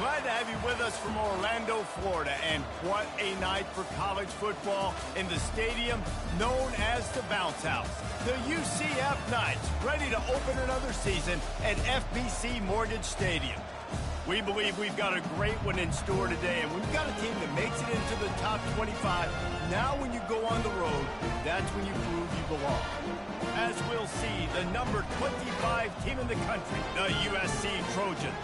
Glad to have you with us from Orlando, Florida. And what a night for college football in the stadium known as the Bounce House. The UCF Knights ready to open another season at FBC Mortgage Stadium. We believe we've got a great one in store today, and we've got a team that makes it into the top 25. Now when you go on the road, that's when you prove you belong. As we'll see, the number 25 team in the country, the USC Trojans,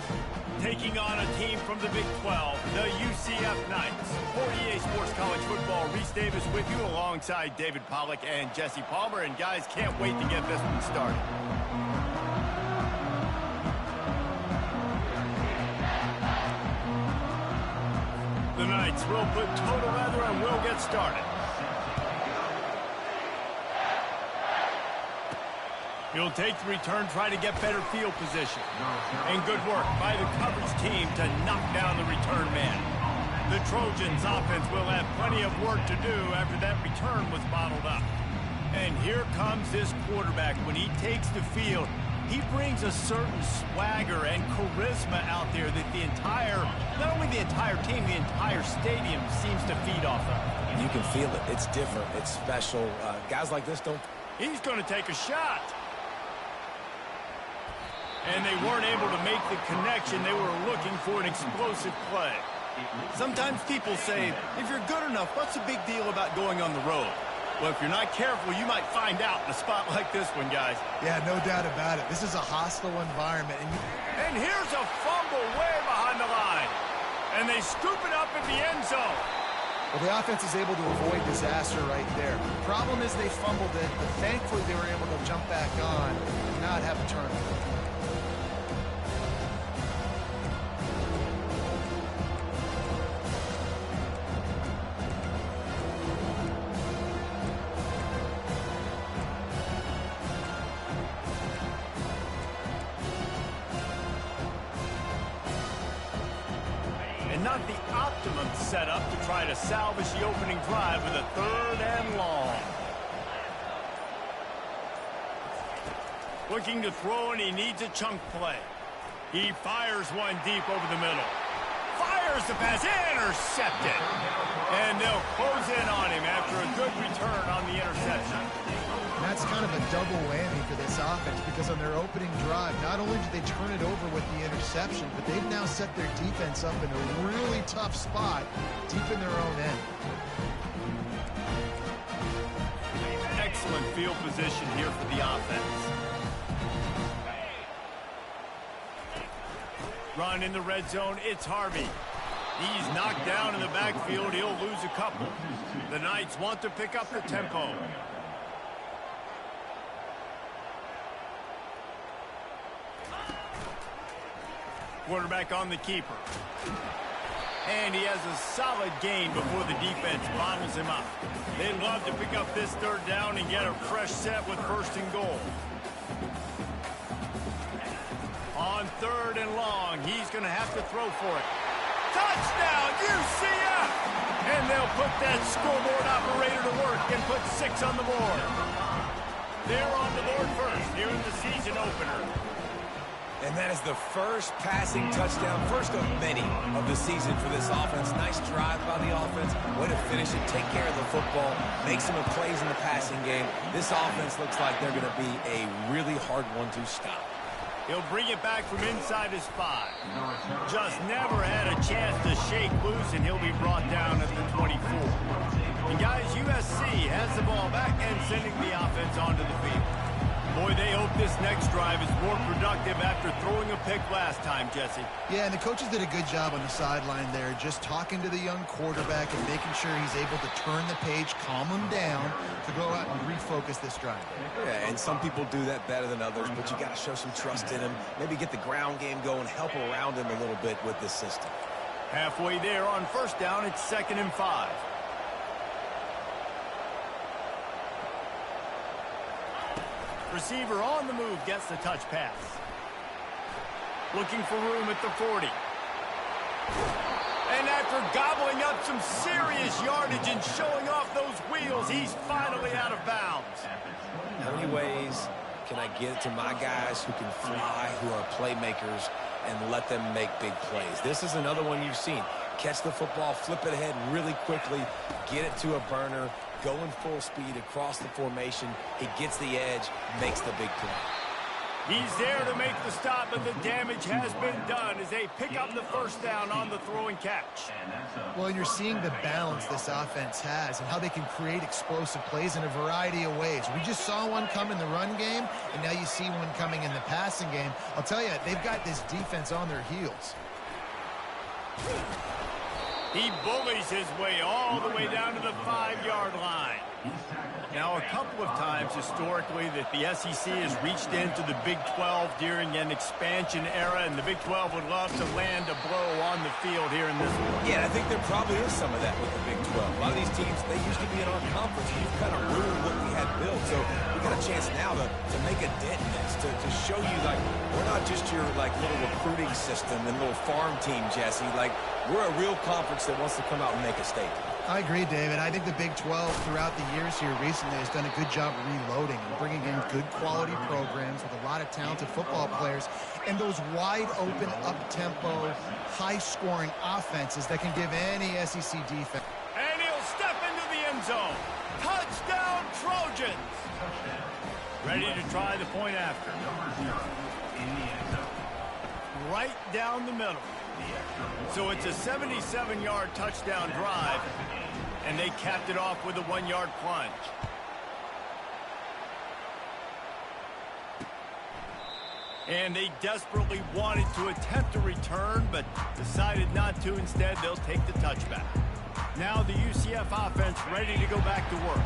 taking on a team from the Big 12, the UCF Knights. 48 Sports College Football, Reese Davis with you alongside David Pollack and Jesse Palmer. And guys, can't wait to get this one started. The Knights will put total leather and we'll get started. He'll take the return, try to get better field position. And good work by the coverage team to knock down the return man. The Trojans offense will have plenty of work to do after that return was bottled up. And here comes this quarterback. When he takes the field, he brings a certain swagger and charisma out there that not only the entire team, the entire stadium seems to feed off of. You can feel it. It's different. It's special. Guys like this don't... He's going to take a shot. And they weren't able to make the connection. They were looking for an explosive play. Sometimes people say, if you're good enough, what's the big deal about going on the road? Well, if you're not careful, you might find out in a spot like this one, guys. Yeah, no doubt about it. This is a hostile environment. And here's a fumble way behind the line. And they scoop it up in the end zone. Well, the offense is able to avoid disaster right there. The problem is they fumbled it, but thankfully they were able to jump back on and not have a turnover. Not the optimum setup to try to salvage the opening drive with a 3rd and long. Looking to throw, and he needs a chunk play. He fires one deep over the middle. Fires the pass, intercepted. And they'll close in on him after a good return on the interception. That's kind of a double whammy for this offense because on their opening drive, not only did they turn it over with the interception, but they've now set their defense up in a really tough spot deep in their own end. Excellent field position here for the offense. Run in the red zone, it's Harvey. He's knocked down in the backfield, he'll lose a couple. The Knights want to pick up the tempo. Quarterback on the keeper. And he has a solid gain before the defense bottles him up. They'd love to pick up this 3rd down and get a fresh set with 1st and goal. On 3rd and long, he's going to have to throw for it. Touchdown, UCF! And they'll put that scoreboard operator to work and put 6 on the board. They're on the board first here in the season opener. And that is the first passing touchdown, first of many of the season for this offense. Nice drive by the offense. Way to finish it, take care of the football, make some plays in the passing game. This offense looks like they're going to be a really hard one to stop. He'll bring it back from inside his 5. Just never had a chance to shake loose, and he'll be brought down at the 24. And guys, USC has the ball back and sending the offense onto the field. Boy, they hope this next drive is more productive after throwing a pick last time, Jesse. Yeah, and the coaches did a good job on the sideline there, just talking to the young quarterback and making sure he's able to turn the page, calm him down, to go out and refocus this drive. Yeah, and some people do that better than others, but you got to show some trust in him, maybe get the ground game going, help around him a little bit with this system. Halfway there on 1st down, it's 2nd and 5. Receiver on the move gets the touch pass. Looking for room at the 40. And after gobbling up some serious yardage and showing off those wheels, he's finally out of bounds. How many ways can I get to my guys who can fly, who are playmakers, and let them make big plays. This is another one you've seen. Catch the football, flip it ahead really quickly, get it to a burner, go in full speed across the formation. He gets the edge, makes the big play. He's there to make the stop, but the damage has been done as they pick up the first down on the throw and catch. Well, and you're seeing the balance this offense has and how they can create explosive plays in a variety of ways. We just saw one come in the run game, and now you see one coming in the passing game. I'll tell you, they've got this defense on their heels. He bullies his way all the way down to the 5-yard line. Now, a couple of times historically that the SEC has reached into the Big 12 during an expansion era, and the Big 12 would love to land a blow on the field here in this one. Yeah, I think there probably is some of that with the Big 12. A lot of these teams, they used to be in our conference. We've kind of ruined what we had built, so we got a chance now to make a dent in this, to show you, like, we're not just your, like, little recruiting system and little farm team, Jesse. Like, we're a real conference that wants to come out and make a statement. I agree, David. I think the Big 12 throughout the years here recently has done a good job reloading and bringing in good quality programs with a lot of talented football players and those wide-open, up-tempo, high-scoring offenses that can give any SEC defense. And he'll step into the end zone. Touchdown, Trojans! Ready to try the point after. Right down the middle. So it's a 77-yard touchdown drive, and they capped it off with a 1-yard plunge. And they desperately wanted to attempt a return, but decided not to. Instead, they'll take the touchback. Now the UCF offense ready to go back to work.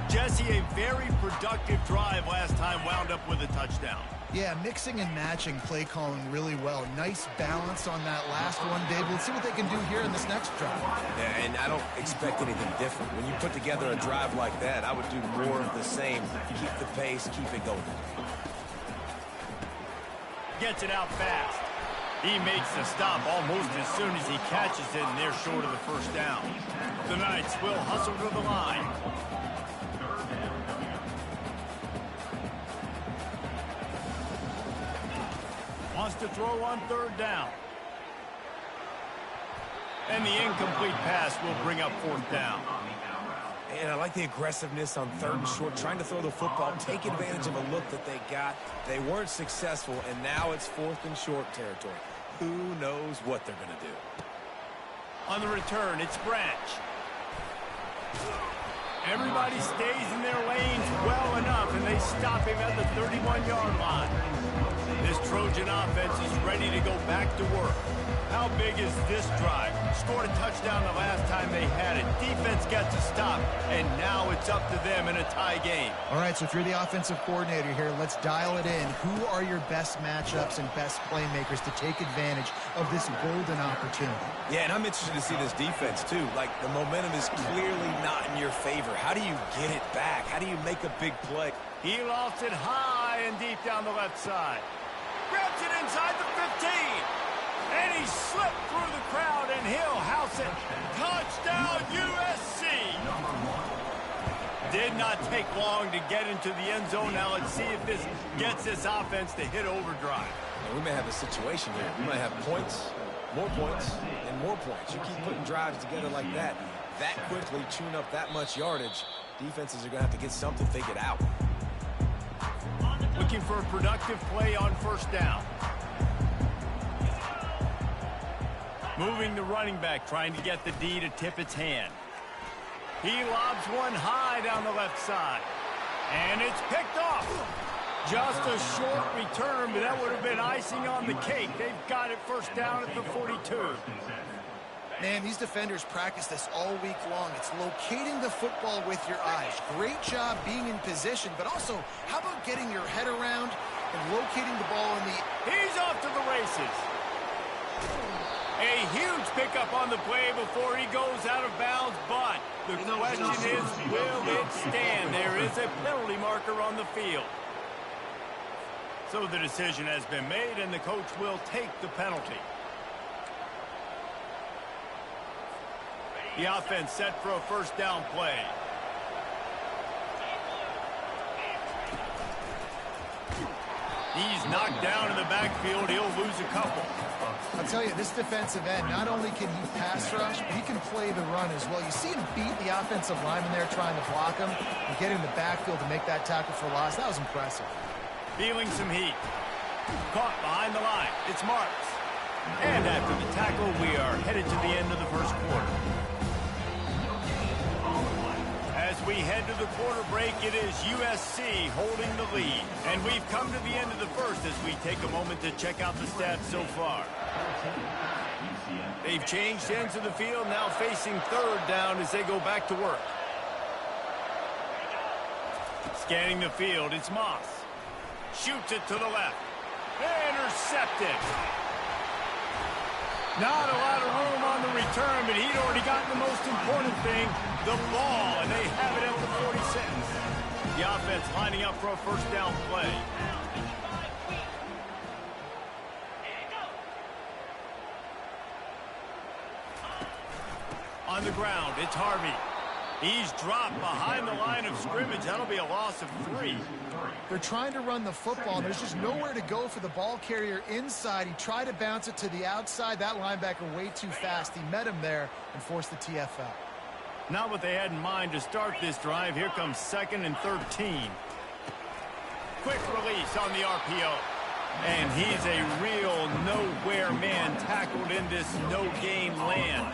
Jesse, a very productive drive last time, wound up with a touchdown. Yeah, mixing and matching play calling really well. Nice balance on that last one, Dave. Let's see what they can do here in this next drive. Yeah, and I don't expect anything different. When you put together a drive like that, I would do more of the same. Keep the pace, keep it going. Gets it out fast. He makes the stop almost as soon as he catches it, and they're short of the first down. The Knights will hustle to the line. Wants to throw on 3rd down. And the incomplete pass will bring up 4th down. And I like the aggressiveness on 3rd and short, trying to throw the football, take advantage of a look that they got. They weren't successful, and now it's 4th and short territory. Who knows what they're going to do? On the return, it's Branch. Everybody stays in their lanes well enough, and they stop him at the 31-yard line. This Trojan offense is ready to go back to work. How big is this drive? Scored a touchdown the last time they had it. Defense gets a stop, and now it's up to them in a tie game. All right, so if you're the offensive coordinator here, let's dial it in. Who are your best matchups and best playmakers to take advantage of this golden opportunity? Yeah, and I'm interested to see this defense, too. Like, the momentum is clearly not in your favor. How do you get it back? How do you make a big play? He lofts it high and deep down the left side. Grabs it inside the 15. And he slipped through the crowd, and he'll house it. Touchdown, USC! Did not take long to get into the end zone. Now let's see if this gets this offense to hit overdrive. And we may have a situation here. We might have points, and more points. You keep putting drives together like that quickly, tune up that much yardage, defenses are going to have to get something figured out. Looking for a productive play on 1st down. Moving the running back, trying to get the D to tip its hand. He lobs one high down the left side. And it's picked off. Just a short return, but that would have been icing on the cake. They've got it 1st down at the 42. Man, these defenders practice this all week long. It's locating the football with your eyes. Great job being in position, but also, how about getting your head around and locating the ball in the... He's off to the races. A huge pickup on the play before he goes out of bounds, but the question is, will it stand? There is a penalty marker on the field. So the decision has been made, and the coach will take the penalty. The offense set for a 1st down play. He's knocked down in the backfield. He'll lose a couple. I'll tell you, this defensive end, not only can he pass rush, but he can play the run as well. You see him beat the offensive lineman there trying to block him and get in the backfield to make that tackle for loss. That was impressive. Feeling some heat. Caught behind the line. It's Marks. And after the tackle, we are headed to the end of the first quarter. As we head to the quarter break, it is USC holding the lead. And we've come to the end of the first as we take a moment to check out the stats so far. They've changed ends of the field, now facing third down as they go back to work. Scanning the field, it's Moss. Shoots it to the left. Intercepted. Not a lot of room on the return, but he'd already gotten the most important thing, the ball, and they have it at the 46. The offense lining up for a first down play. On the ground, it's Harvey. He's dropped behind the line of scrimmage. That'll be a loss of 3. They're trying to run the football, and there's just nowhere to go for the ball carrier inside. He tried to bounce it to the outside. That linebacker way too fast. He met him there and forced the TFL. Not what they had in mind to start this drive. Here comes 2nd and 13. Quick release on the RPO. And he's a real nowhere man tackled in this no-gain land.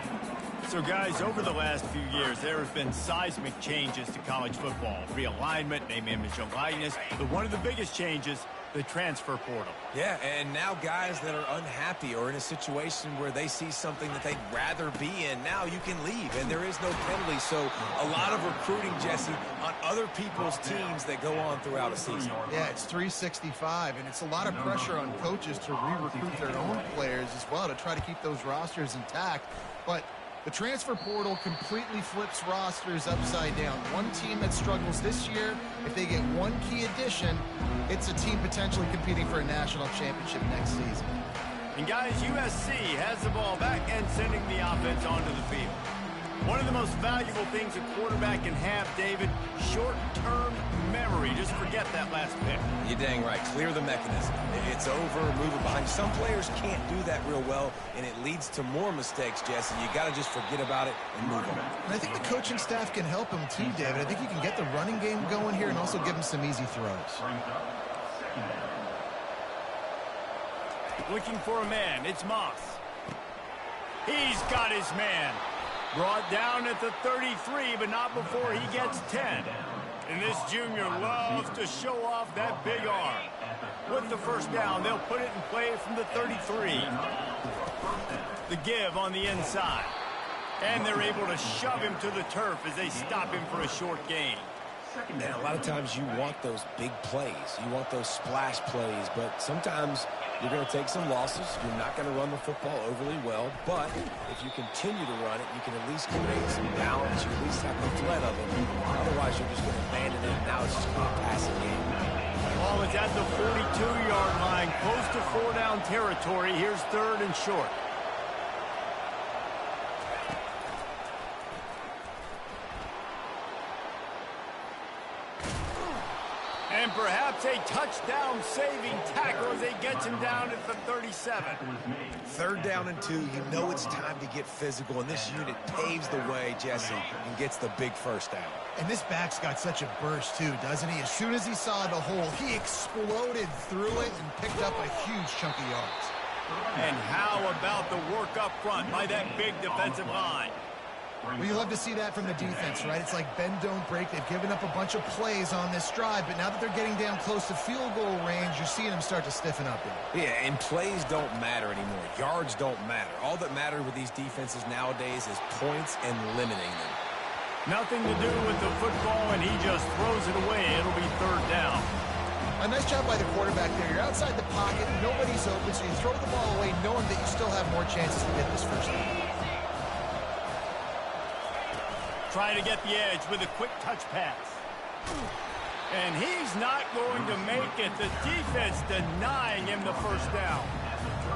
So, guys, over the last few years, there have been seismic changes to college football. Realignment, name, image, and likeness. But one of the biggest changes, the transfer portal. Yeah, and now guys that are unhappy or in a situation where they see something that they'd rather be in, now you can leave, and there is no penalty. So a lot of recruiting, Jesse, on other people's teams that go on throughout a season. Yeah, it's 365, and it's a lot of pressure on coaches to re-recruit their own players as well to try to keep those rosters intact. But the transfer portal completely flips rosters upside down. One team that struggles this year, if they get one key addition, it's a team potentially competing for a national championship next season. And guys, USC has the ball back and sending the offense onto the field. One of the most valuable things a quarterback can have, David, short-term memory. Just forget that last pick. You're dang right. Clear the mechanism. It's over, move it behind. Some players can't do that real well, and it leads to more mistakes, Jesse. You got to just forget about it and move on. And I think the coaching staff can help him too, David. I think you can get the running game going here and also give him some easy throws. Looking for a man. It's Moss. He's got his man. Brought down at the 33, but not before he gets 10. And this junior loves to show off that big arm. With the first down, they'll put it in play from the 33. The give on the inside. And they're able to shove him to the turf as they stop him for a short gain. And a lot of times you want those big plays. You want those splash plays, but sometimes you're going to take some losses. You're not going to run the football overly well, but if you continue to run it, you can at least create some balance. You at least have the threat of it. Otherwise, you're just going to abandon it, and now it's just going to be a passing game. Ball is at the 42-yard line, close to 4-down territory. Here's 3rd and short. And perhaps a touchdown-saving tackle as they get him down at the 37. 3rd down and 2. You know it's time to get physical, and this unit paves the way, Jesse, and gets the big first down. And this back's got such a burst, too, doesn't he? As soon as he saw the hole, he exploded through it and picked up a huge chunk of yards. And how about the work up front by that big defensive line? Well, you love to see that from the defense, right? It's like bend, don't break. They've given up a bunch of plays on this drive, but now that they're getting down close to field goal range, you're seeing them start to stiffen up. Yeah, and plays don't matter anymore. Yards don't matter. All that matters with these defenses nowadays is points and limiting them. Nothing to do with the football, and he just throws it away. It'll be 3rd down. A nice job by the quarterback there. You're outside the pocket. Nobody's open, so you throw the ball away knowing that you still have more chances to get this first down. Trying to get the edge with a quick touch pass. And he's not going to make it. The defense denying him the first down.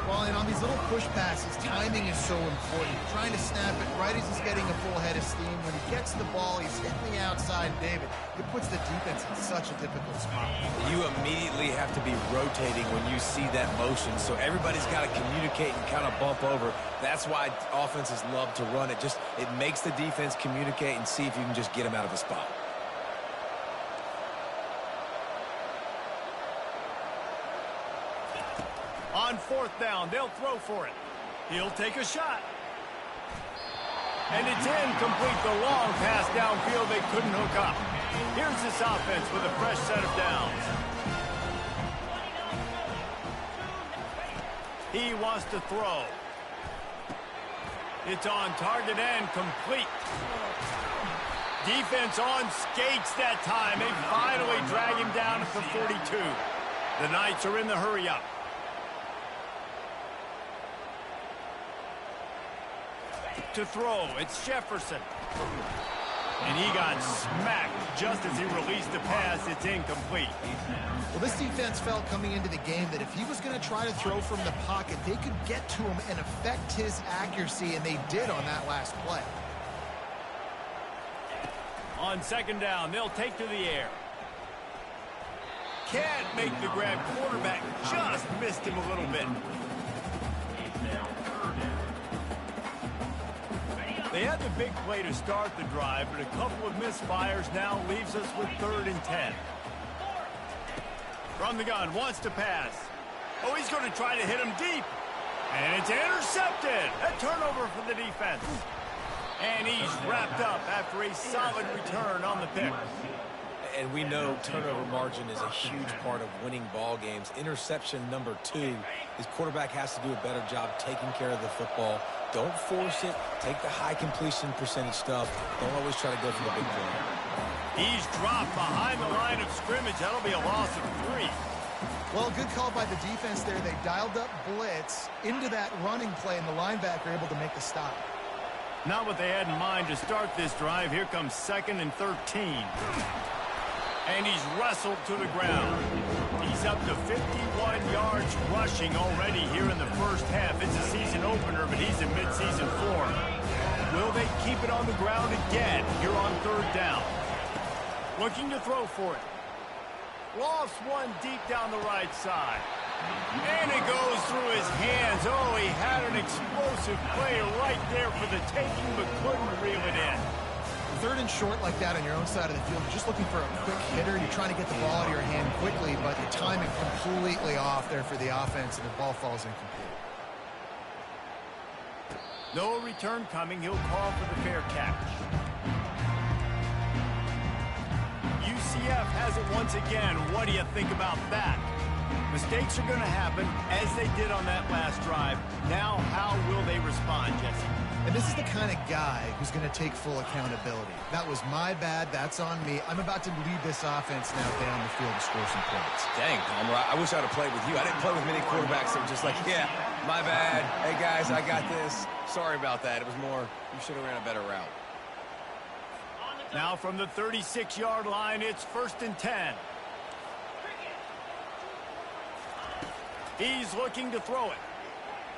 Well, and on these little push passes, timing is so important. Trying to snap it right as he's getting a full head of steam. When he gets the ball, he's hitting the outside, David. It puts the defense in such a difficult spot. You immediately have to be rotating when you see that motion, so everybody's got to communicate and kind of bump over. That's why offenses love to run it. It makes the defense communicate and see if you can just get them out of the spot. On 4th down, they'll throw for it. He'll take a shot. And it's incomplete. The long pass downfield they couldn't hook up. Here's this offense with a fresh set of downs. He wants to throw. It's on target and complete. Defense on skates that time. They finally drag him down at the 42. The Knights are in the hurry-up. To throw, it's Jefferson. And he got smacked just as he released the pass. It's incomplete. Well, this defense felt coming into the game that if he was going to try to throw from the pocket, they could get to him and affect his accuracy, and they did on that last play. On 2nd down, they'll take to the air. Can't make the grab. Quarterback just missed him a little bit. They had the big play to start the drive, but a couple of misfires now leaves us with 3rd and 10. From the gun, wants to pass. Oh, he's going to try to hit him deep. And it's intercepted. A turnover for the defense. And he's wrapped up after a solid return on the pick. And we know turnover margin is a huge part of winning ball games. Interception number 2. His quarterback has to do a better job taking care of the football. Don't force it. Take the high completion percentage stuff. Don't always try to go for the big play. He's dropped behind the line of scrimmage. That'll be a loss of 3. Well, good call by the defense there. They dialed up blitz into that running play, and the linebacker able to make the stop. Not what they had in mind to start this drive. Here comes 2nd and 13. And he's wrestled to the ground. He's up to 51 yards rushing already here in the first half. It's a season opener, but he's in midseason form. Will they keep it on the ground again here on 3rd down? Looking to throw for it. Lost one deep down the right side. And it goes through his hands. Oh, he had an explosive play right there for the taking, but couldn't reel it in. 3rd and short like that on your own side of the field, you're just looking for a quick hitter. You're trying to get the ball out of your hand quickly, but the timing completely off there for the offense, and the ball falls incomplete. No return coming. He'll call for the fair catch. UCF has it once again. What do you think about that? Mistakes are going to happen, as they did on that last drive. Now, how will they respond, Jesse? And this is the kind of guy who's going to take full accountability. That was my bad. That's on me. I'm about to lead this offense now down the field to score some points. Dang, Palmer, I wish I would have played with you. I didn't play with many quarterbacks that were just like, yeah, my bad. Hey, guys, I got this. Sorry about that. It was more, you should have ran a better route. Now from the 36-yard line, it's 1st and 10. He's looking to throw it.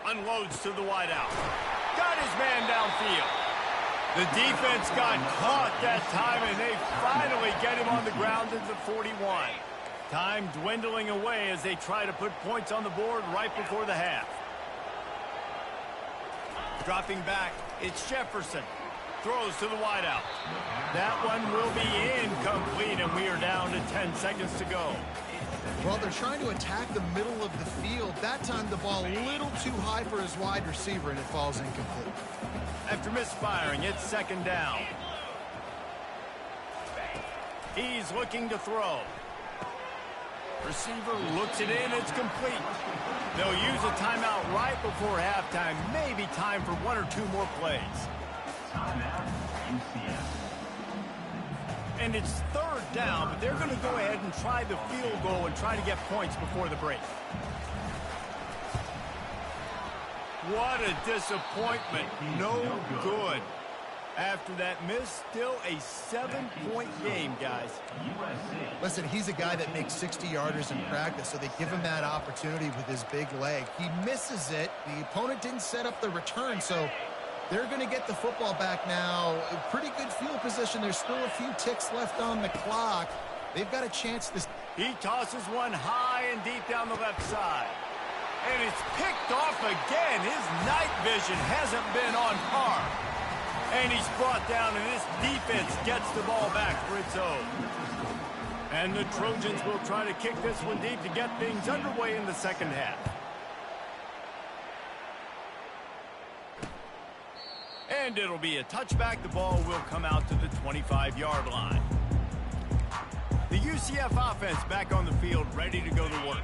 Unloads to the wideout. Got his man downfield. The defense got caught that time, and they finally get him on the ground at the 41. Time dwindling away as they try to put points on the board right before the half. Dropping back, it's Jefferson. Throws to the wideout. That one will be incomplete, and we are down to 10 seconds to go. Well, they're trying to attack the middle of the field. That time the ball a little too high for his wide receiver, and it falls incomplete. After misfiring, it's 2nd down. He's looking to throw. Receiver looks it in. It's complete. They'll use a timeout right before halftime. Maybe time for 1 or 2 more plays. And it's 3rd down, but they're going to go ahead and try the field goal and try to get points before the break. What a disappointment. No good. After that miss, still a 7-point game, guys. Listen, he's a guy that makes 60-yarders in practice, so they give him that opportunity with his big leg. He misses it. The opponent didn't set up the return, so they're going to get the football back now. Pretty good field position. There's still a few ticks left on the clock. They've got a chance this. He tosses one high and deep down the left side. And it's picked off again. His night vision hasn't been on par. And he's brought down, and this defense gets the ball back for its own. And the Trojans will try to kick this one deep to get things underway in the second half. And it'll be a touchback. The ball will come out to the 25-yard line. The UCF offense back on the field, ready to go to work.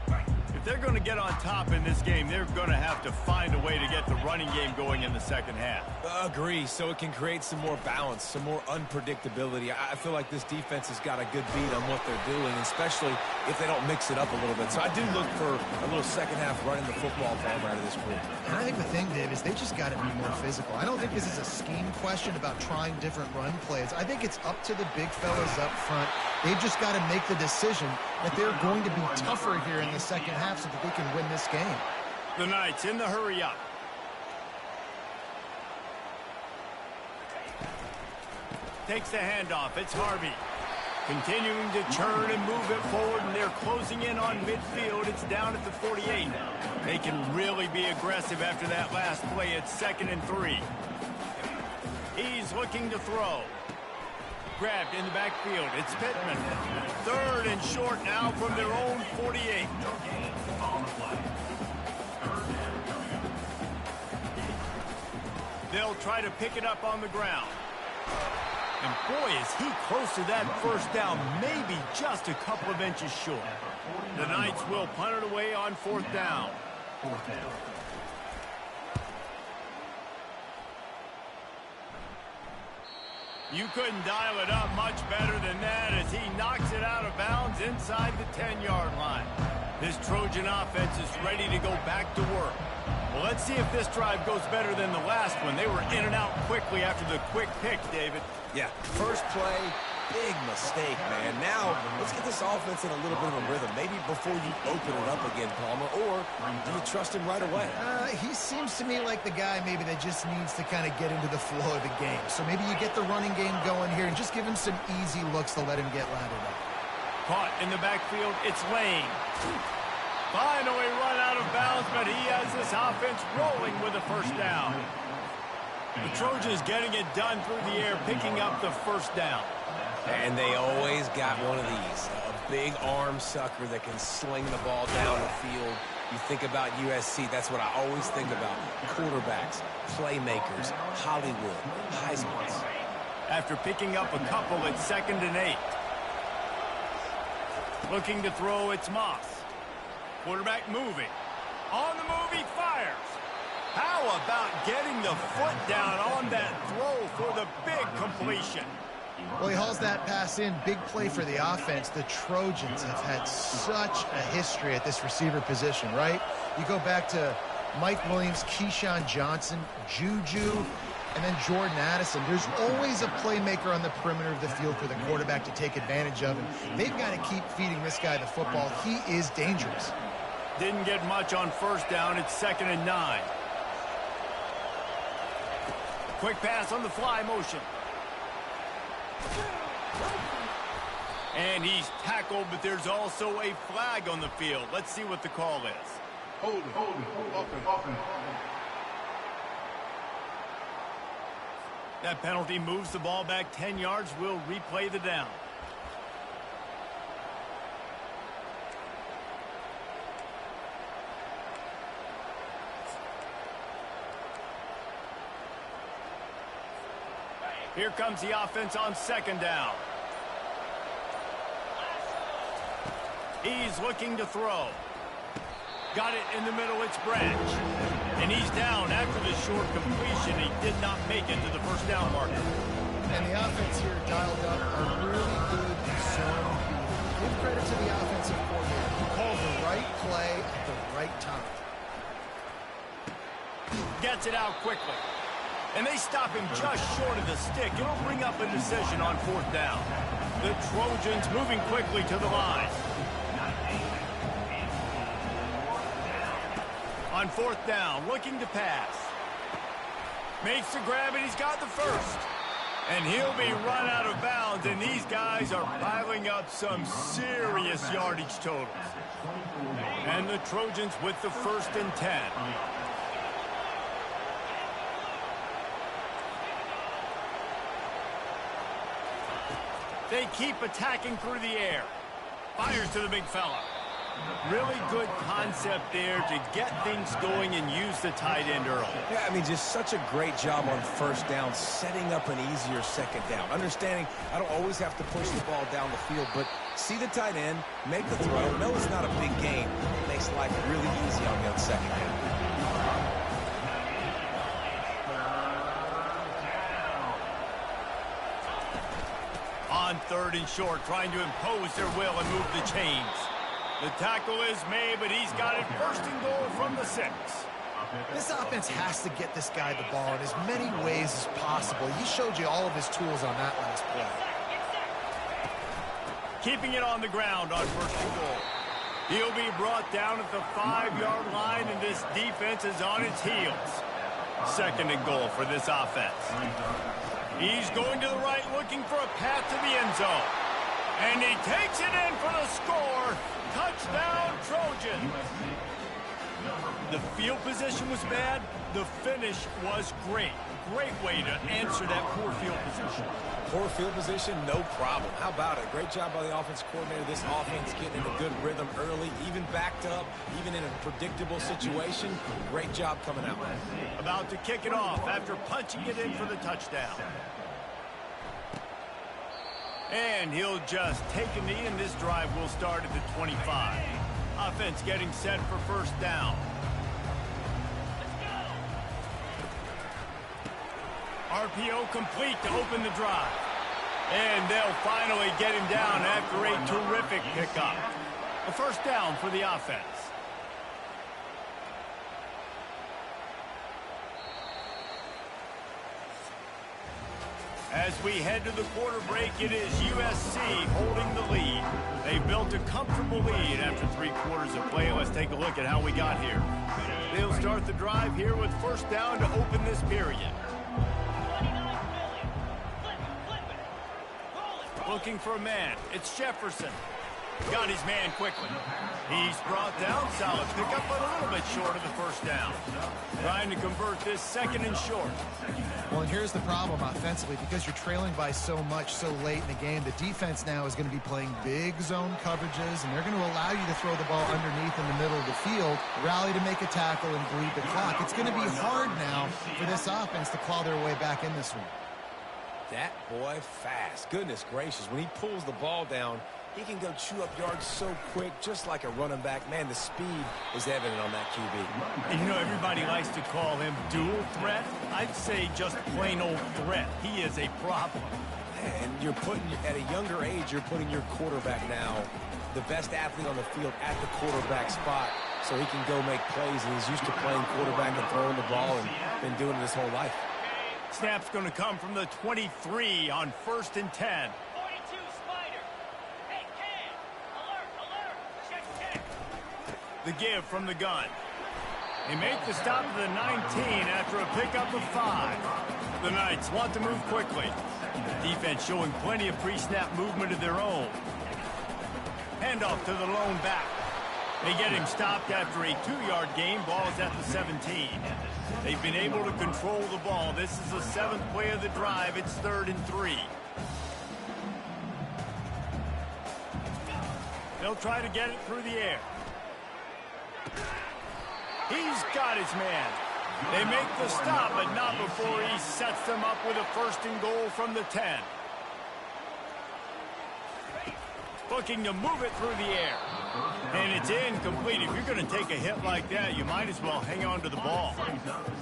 If they're going to get on top in this game, they're going to have to find a way to get the running game going in the second half. Agree, so it can create some more balance, some more unpredictability. I feel like this defense has got a good beat on what they're doing, especially if they don't mix it up a little bit. So I do look for a little second half running the football from out of this group. And I think the thing, Dave, is they just got to be more physical. I don't think this is a scheme question about trying different run plays. I think it's up to the big fellas up front. They've just got to make the decision that they're going to be tougher here in the second half so that they can win this game. The Knights in the hurry up. Takes the handoff. It's Harvey. Continuing to turn and move it forward, and they're closing in on midfield. It's down at the 48. They can really be aggressive after that last play. It's 2nd and 3. He's looking to throw. Grabbed in the backfield. It's Pittman. 3rd and short now from their own 48. They'll try to pick it up on the ground. And boy, is he close to that first down, maybe just a couple of inches short. The Knights will punt it away on 4th down. You couldn't dial it up much better than that as he knocks it out of bounds inside the 10-yard line. This Trojan offense is ready to go back to work. Well, let's see if this drive goes better than the last one. They were in and out quickly after the quick pick, David. Yeah, first play, big mistake, man. Now, let's get this offense in a little bit of a rhythm. Maybe before you open it up again, Palmer, or do you trust him right away? He seems to me like the guy maybe that just needs to kind of get into the flow of the game. So maybe you get the running game going here and just give him some easy looks to let him get landed up. Caught in the backfield, it's Lane. Finally run out of bounds, but he has this offense rolling with a first down. The Trojans getting it done through the air, picking up the first down. And they always got one of these, a big arm sucker that can sling the ball down the field. You think about USC, that's what I always think about. Quarterbacks, playmakers, Hollywood, Heisman's. After picking up a couple, it's 2nd and 8. Looking to throw, it's Moss. Quarterback moving. On the move, he fires. How about getting the foot down on that throw for the big completion? Well, he hauls that pass in. Big play for the offense. The Trojans have had such a history at this receiver position, right? You go back to Mike Williams, Keyshawn Johnson, Juju, and then Jordan Addison. There's always a playmaker on the perimeter of the field for the quarterback to take advantage of, and they've got to keep feeding this guy the football. He is dangerous. Didn't get much on first down. It's 2nd and 9. Quick pass on the fly motion. And he's tackled, but there's also a flag on the field. Let's see what the call is. Hold it. That penalty moves the ball back 10 yards. We'll replay the down. Here comes the offense on 2nd down. He's looking to throw. Got it in the middle, it's Branch. And he's down after the short completion. He did not make it to the first down marker. And the offense here dialed up a really good zone beat. Give credit to the offensive coordinator. He called the right play at the right time. Gets it out quickly. And they stop him just short of the stick. It'll bring up a decision on 4th down. The Trojans moving quickly to the line. On 4th down, looking to pass. Makes the grab, and he's got the first. And he'll be run out of bounds, and these guys are piling up some serious yardage totals. And the Trojans with the 1st and 10. They keep attacking through the air. Fires to the big fella. Really good concept there to get things going and use the tight end early. Yeah, I mean, just such a great job on 1st down, setting up an easier 2nd down. Understanding I don't always have to push the ball down the field, but see the tight end, make the throw. No, it's not a big game. It makes life really easy on me on 2nd down. On 3rd and short, trying to impose their will and move the chains. The tackle is made, but he's got it 1st and goal from the 6. This offense has to get this guy the ball in as many ways as possible. He showed you all of his tools on that last play. Keeping it on the ground on 1st and goal. He'll be brought down at the 5-yard line, and this defense is on its heels. 2nd and goal for this offense. He's going to the right, looking for a path to the end zone. And he takes it in for the score. Touchdown, Trojans. The field position was bad. The finish was great. Great way to answer that poor field position. Poor field position, no problem. How about it? Great job by the offense coordinator. This offense getting in a good rhythm early, even backed up, even in a predictable situation. Great job coming out. About to kick it off after punching it in for the touchdown. And he'll just take a knee, and this drive will start at the 25. Offense getting set for 1st down. RPO complete to open the drive. And they'll finally get him down after a terrific pickup. A 1st down for the offense. As we head to the quarter break, it is USC holding the lead. They built a comfortable lead after 3 quarters of play. Let's take a look at how we got here. They'll start the drive here with 1st down to open this period. Looking for a man. It's Jefferson. Got his man quickly. He's brought down. Solid pickup, but a little bit short of the 1st down. Trying to convert this 2nd and short. Well, and here's the problem offensively. Because you're trailing by so much so late in the game, the defense now is going to be playing big zone coverages, and they're going to allow you to throw the ball underneath in the middle of the field, rally to make a tackle, and bleed the clock. It's going to be hard now for this offense to claw their way back in this one. That boy fast. Goodness gracious. When he pulls the ball down, he can go chew up yards so quick, just like a running back. Man, the speed is evident on that QB. And you know, everybody likes to call him dual threat. I'd say just plain old threat. He is a problem. And you're putting, at a younger age, you're putting your quarterback now, the best athlete on the field, at the quarterback spot, so he can go make plays. And he's used to playing quarterback and throwing the ball and been doing it his whole life. Snap's going to come from the 23 on 1st and 10. The give from the gun. They make the stop to the 19 after a pickup of 5. The Knights want to move quickly. Defense showing plenty of pre-snap movement of their own. Handoff to the lone back. They get him stopped after a 2-yard gain. Ball is at the 17. They've been able to control the ball. This is the 7th play of the drive. It's 3rd and 3. They'll try to get it through the air. He's got his man. They make the stop, but not before he sets them up with a 1st and goal from the 10. Looking to move it through the air. And it's incomplete. If you're going to take a hit like that, you might as well hang on to the ball.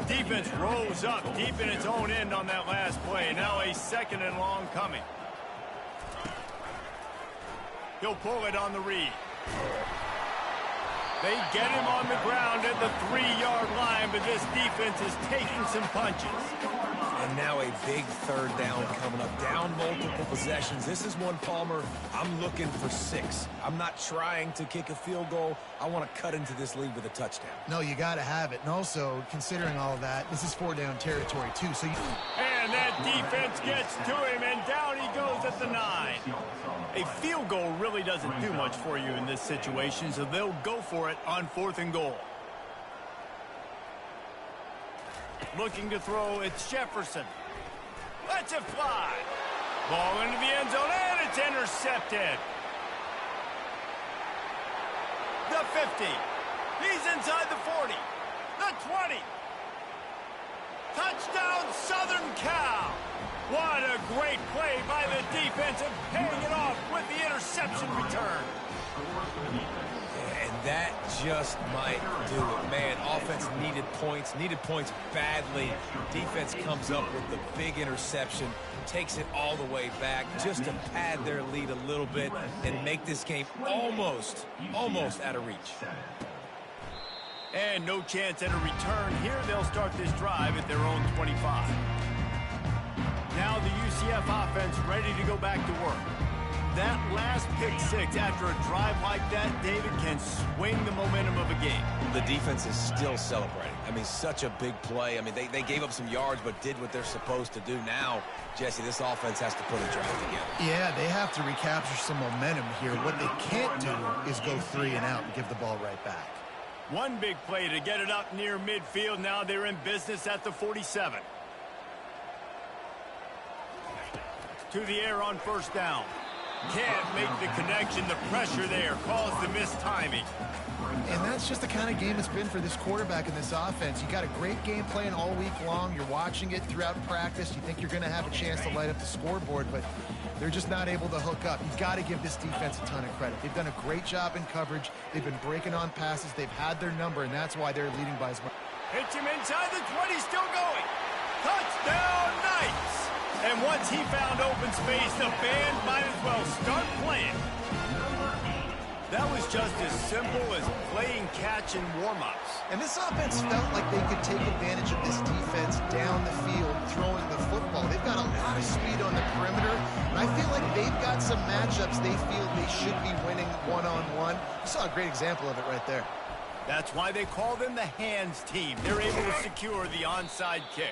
Defense rose up deep in its own end on that last play. Now a 2nd and long coming. He'll pull it on the read. They get him on the ground at the 3-yard line, but this defense is taking some punches. And now a big third down coming up. Down multiple possessions. This is one, Palmer, I'm looking for 6. I'm not trying to kick a field goal. I want to cut into this lead with a touchdown. No, you got to have it. And also, considering all of that, this is 4-down territory, too. So And that defense gets to him, and down he goes at the 9. A field goal really doesn't do much for you in this situation, so they'll go for it on 4th and goal. Looking to throw, it's Jefferson. Lets it fly. Ball into the end zone, and it's intercepted. The 50. He's inside the 40. The 20. Touchdown, Southern Cal. What a great play by the defense and paying it off with the interception return. And that just might do it. Man, offense needed points badly. Defense comes up with the big interception, takes it all the way back just to pad their lead a little bit and make this game almost out of reach. And no chance at a return here. They'll start this drive at their own 25. Now the UCF offense ready to go back to work. That last pick-6 after a drive like that, David, can swing the momentum of a game. The defense is still celebrating. I mean, such a big play. I mean, they gave up some yards but did what they're supposed to do. Now, Jesse, this offense has to put a drive together. yeah, they have to recapture some momentum here. What they can't do is go 3 and out and give the ball right back. One big play to get it up near midfield. Now they're in business at the 47. To the air on 1st down. Can't make the connection. The pressure there caused the mistiming. And that's just the kind of game it's been for this quarterback in this offense. You got a great game plan all week long. You're watching it throughout practice. You think you're going to have a chance to light up the scoreboard, but they're just not able to hook up. You've got to give this defense a ton of credit. They've done a great job in coverage. They've been breaking on passes. They've had their number, and that's why they're leading by as much. Hits him inside the 20, still going. Touchdown, Knights! And once he found open space, the band might as well start playing. That was just as simple as playing catch in warm-ups. And this offense felt like they could take advantage of this defense down the field, throwing the football. They've got a lot of speed on the perimeter, and I feel like they've got some matchups they feel they should be winning one-on-one. You saw a great example of it right there. That's why they call them the hands team. They're able to secure the onside kick.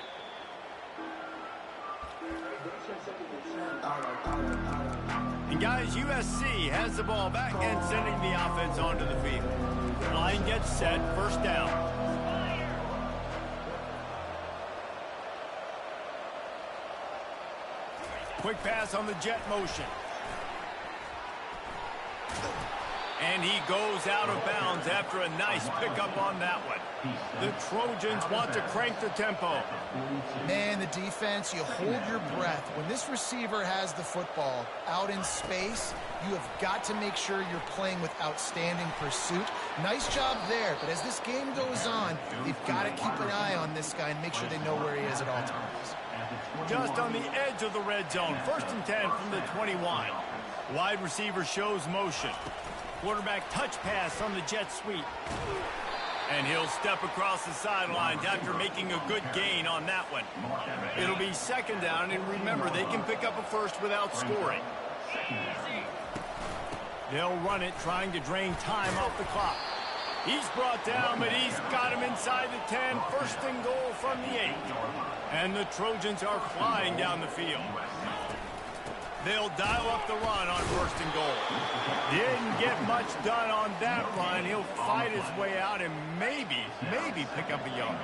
And guys, USC has the ball back and sending the offense onto the field. Line gets set, 1st down. Quick pass on the jet motion. And he goes out of bounds after a nice pickup on that one. The Trojans want to crank the tempo. Man, the defense, you hold your breath. When this receiver has the football out in space, you have got to make sure you're playing with outstanding pursuit. Nice job there, but as this game goes on, they've got to keep an eye on this guy and make sure they know where he is at all times. Just on the edge of the red zone, 1st and 10 from the 21. Wide receiver shows motion. Quarterback touch pass on the jet sweep. And he'll step across the sidelines after making a good gain on that one. It'll be 2nd down, and remember, they can pick up a first without scoring. They'll run it, trying to drain time off the clock. He's brought down, but he's got him inside the 10. 1st and goal from the 8. And the Trojans are flying down the field. They'll dial up the run on 1st and goal. Didn't get much done on that run. He'll fight his way out and maybe pick up a yard.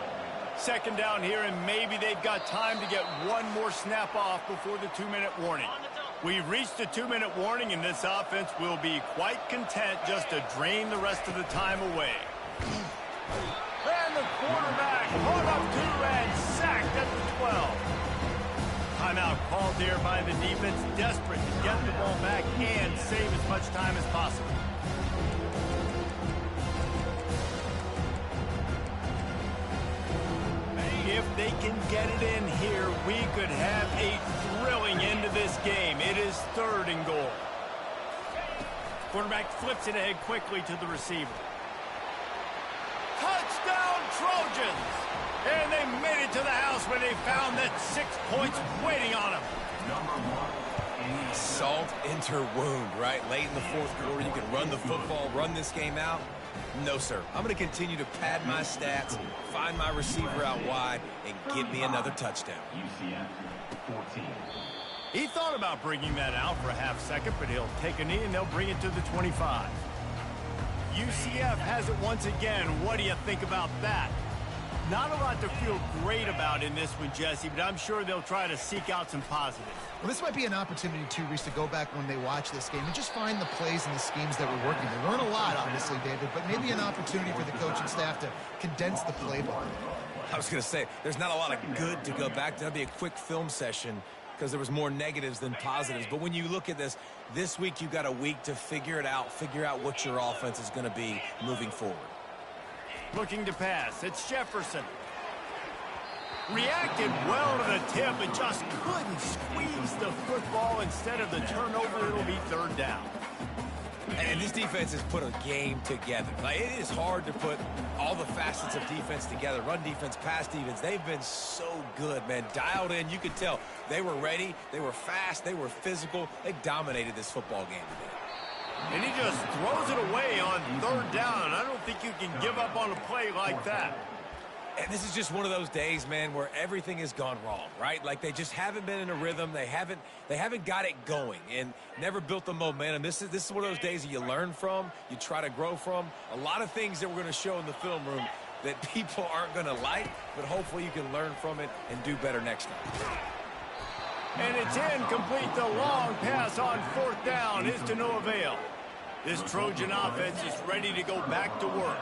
2nd down here, and maybe they've got time to get one more snap off before the 2-minute warning. We've reached the 2-minute warning, and this offense will be quite content just to drain the rest of the time away. And the quarterback caught up to and sacked at the 12. Timeout called there by the defense, desperate to get the ball back and save as much time as possible. If they can get it in here, we could have a thrilling end to this game. It is 3rd and goal. Quarterback flips it ahead quickly to the receiver. Touchdown, Trojans! And they made it to the house where they found that 6 points waiting on them. Salt into her wound, right? Late in the fourth quarter, you can run the football, run this game out. No, sir. I'm going to continue to pad my stats, find my receiver out wide, and get me another touchdown. UCF 14. He thought about bringing that out for a half second, but he'll take a knee and they'll bring it to the 25. UCF has it once again. What do you think about that? Not a lot to feel great about in this one, Jesse, but I'm sure they'll try to seek out some positives. Well, this might be an opportunity, too, Reese, to go back when they watch this game and just find the plays and the schemes that were working. There weren't a lot, obviously, David, but maybe an opportunity for the coaching staff to condense the playbook. I was going to say, there's not a lot of good to go back to. That'd be a quick film session because there was more negatives than positives. But when you look at this week you've got a week to figure it out, figure out what your offense is going to be moving forward. Looking to pass. It's Jefferson. Reacted well to the tip, but just couldn't squeeze the football. Instead of the turnover, it'll be third down. And this defense has put a game together. Like, it is hard to put all the facets of defense together. Run defense, pass defense. They've been so good, man. Dialed in. You could tell they were ready. They were fast. They were physical. They dominated this football game today. And he just throws it away on third down. I don't think you can give up on a play like that. And this is just one of those days, man, where everything has gone wrong, right? Like, they just haven't been in a rhythm. They haven't got it going and never built the momentum. This is one of those days that you learn from, you try to grow from. A lot of things that we're going to show in the film room that people aren't going to like, but hopefully you can learn from it and do better next time. And it's incomplete. The long pass on fourth down is to no avail. This Trojan offense is ready to go back to work.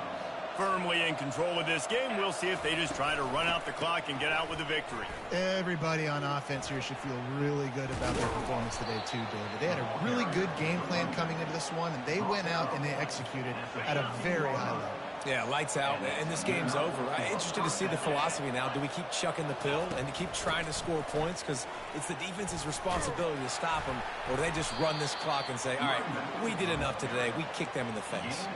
Firmly in control of this game. We'll see if they just try to run out the clock and get out with a victory. Everybody on offense here should feel really good about their performance today, too, David. They had a really good game plan coming into this one, and they went out and they executed at a very high level. Yeah, lights out, and this game's over. I'm interested to see the philosophy now. Do we keep chucking the pill and to keep trying to score points? Because it's the defense's responsibility to stop them, or do they just run this clock and say, all right, we did enough today. We kicked them in the face.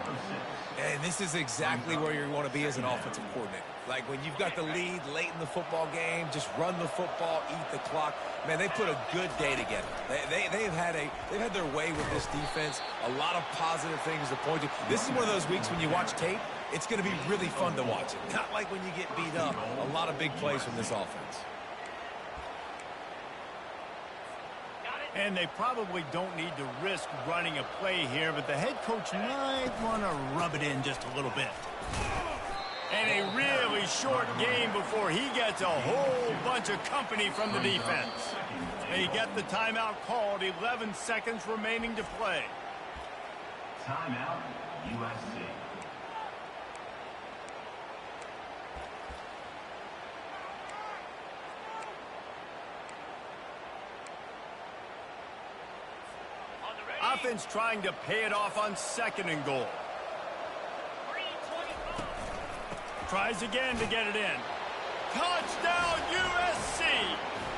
And this is exactly where you want to be as an offensive coordinator. Like, when you've got the lead late in the football game, just run the football, eat the clock. Man, they put a good day together. They've had their way with this defense. A lot of positive things to point to. This is one of those weeks when you watch tape, it's going to be really fun to watch it. Not like when you get beat up. A lot of big plays from this offense. And they probably don't need to risk running a play here, but the head coach might want to rub it in just a little bit. And a really short game before he gets a whole bunch of company from the defense. They get the timeout called, 11 seconds remaining to play. Timeout, USC. Offense trying to pay it off on second and goal. Tries again to get it in. Touchdown, USC!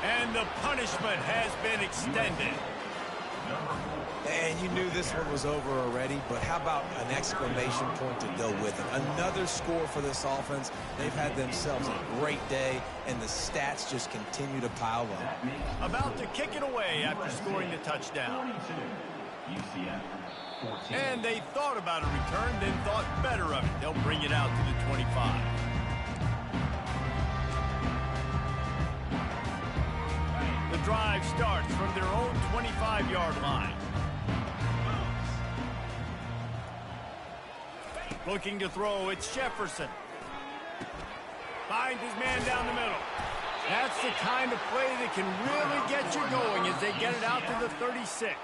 And the punishment has been extended. And you knew this one was over already, but how about an exclamation point to go with it? Another score for this offense. They've had themselves a great day, and the stats just continue to pile up. About to kick it away after scoring the touchdown. UCF 14. And they thought about a return, then thought better of it. They'll bring it out to the 25. The drive starts from their own 25-yard line. Looking to throw, it's Jefferson. Finds his man down the middle. That's the kind of play that can really get you going as they get it out to the 36.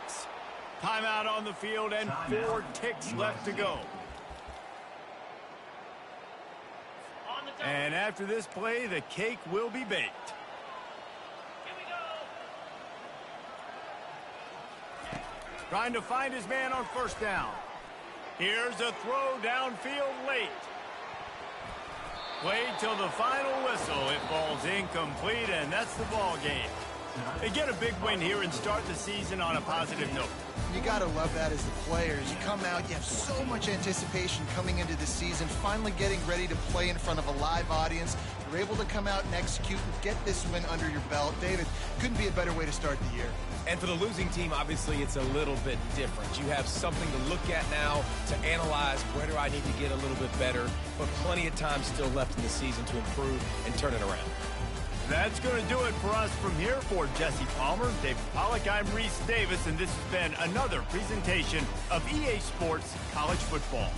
Timeout on the field and 4 ticks left to go. And after this play, the cake will be baked. Trying to find his man on first down. Here's a throw downfield late. Played till the final whistle. It falls incomplete, and that's the ball game. They get a big win here and start the season on a positive note. You got to love that as the players. You come out, you have so much anticipation coming into the season, finally getting ready to play in front of a live audience. You're able to come out and execute and get this win under your belt. David, couldn't be a better way to start the year. And for the losing team, obviously, it's a little bit different. You have something to look at now to analyze where do I need to get a little bit better, but plenty of time still left in the season to improve and turn it around. That's going to do it for us from here. For Jesse Palmer, David Pollack, I'm Reese Davis, and this has been another presentation of EA Sports College Football.